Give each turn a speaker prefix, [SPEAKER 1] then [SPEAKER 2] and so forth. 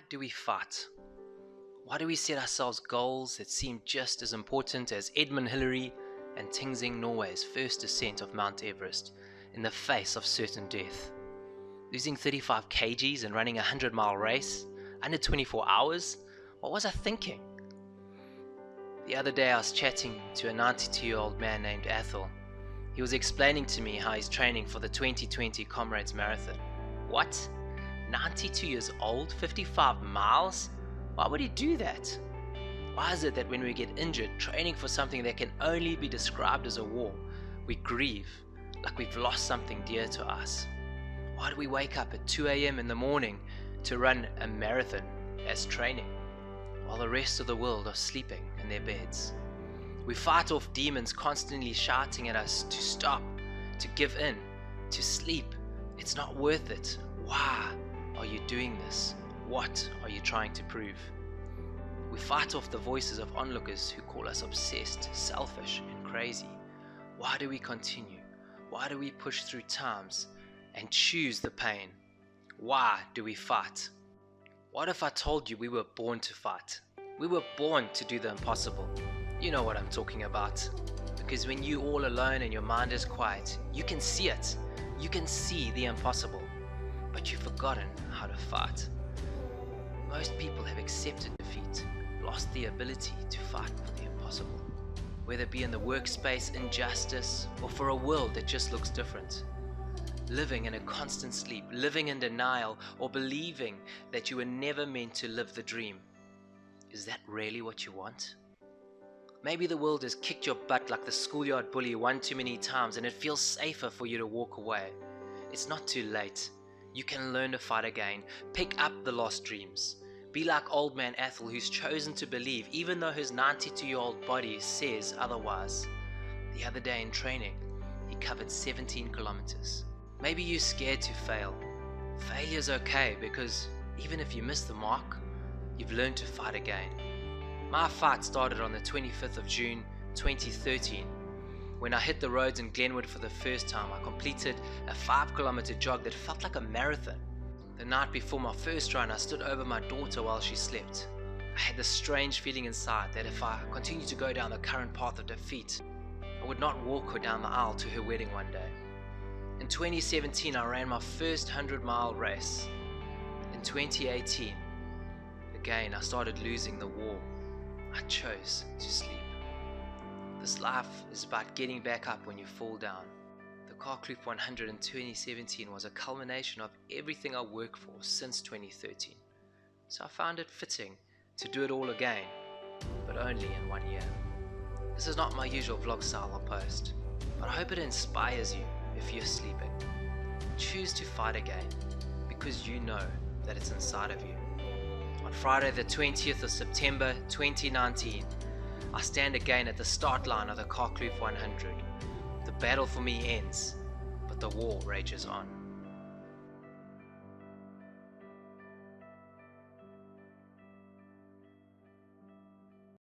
[SPEAKER 1] do we fight? Why do we set ourselves goals that seem just as important as Edmund Hillary and Tenzing Norway's first ascent of Mount Everest in the face of certain death? Losing 35 kgs and running a 100-mile race under 24 hours? What was I thinking? The other day I was chatting to a 92-year-old man named Athol. He was explaining to me how he's training for the 2020 Comrades Marathon. What? 92 years old? 55 miles? Why would he do that? Why is it that when we get injured training for something that can only be described as a war, we grieve like we've lost something dear to us? Why do we wake up at 2 a.m. in the morning to run a marathon as training, while the rest of the world are sleeping in their beds? We fight off demons constantly shouting at us to stop, to give in, to sleep. It's not worth it. Why are you doing this? What are you trying to prove? We fight off the voices of onlookers who call us obsessed, selfish, and crazy. Why do we continue? Why do we push through times and choose the pain? Why do we fight? What if I told you we were born to fight? We were born to do the impossible. You know what I'm talking about. Because when you're all alone and your mind is quiet, you can see it. You can see the impossible. But you've forgotten how to fight. Most people have accepted defeat, lost the ability to fight for the impossible. Whether it be in the workspace, injustice, or for a world that just looks different. Living in a constant sleep, living in denial, or believing that you were never meant to live the dream. Is that really what you want? Maybe the world has kicked your butt like the schoolyard bully one too many times and it feels safer for you to walk away. It's not too late. You can learn to fight again. Pick up the lost dreams. Be like old man Athol, who's chosen to believe even though his 92-year-old body says otherwise. The other day in training, he covered 17 kilometers. Maybe you're scared to fail. Failure's okay, because even if you miss the mark, you've learned to fight again. My fight started on the 25th of June 2013. When I hit the roads in Glenwood for the first time, I completed a 5-kilometer jog that felt like a marathon. The night before my first run, I stood over my daughter while she slept. I had this strange feeling inside that if I continued to go down the current path of defeat, I would not walk her down the aisle to her wedding one day. In 2017, I ran my first 100-mile race. In 2018, again, I started losing the war. I chose to sleep. This life is about getting back up when you fall down. The Karkloof 100 in 2017 was a culmination of everything I worked for since 2013. So I found it fitting to do it all again, but only in 1 year. This is not my usual vlog style or post, but I hope it inspires you if you're sleeping. Choose to fight again, because you know that it's inside of you. On Friday the 20th of September 2019, I stand again at the start line of the Karkloof 100. The battle for me ends, but the war rages on.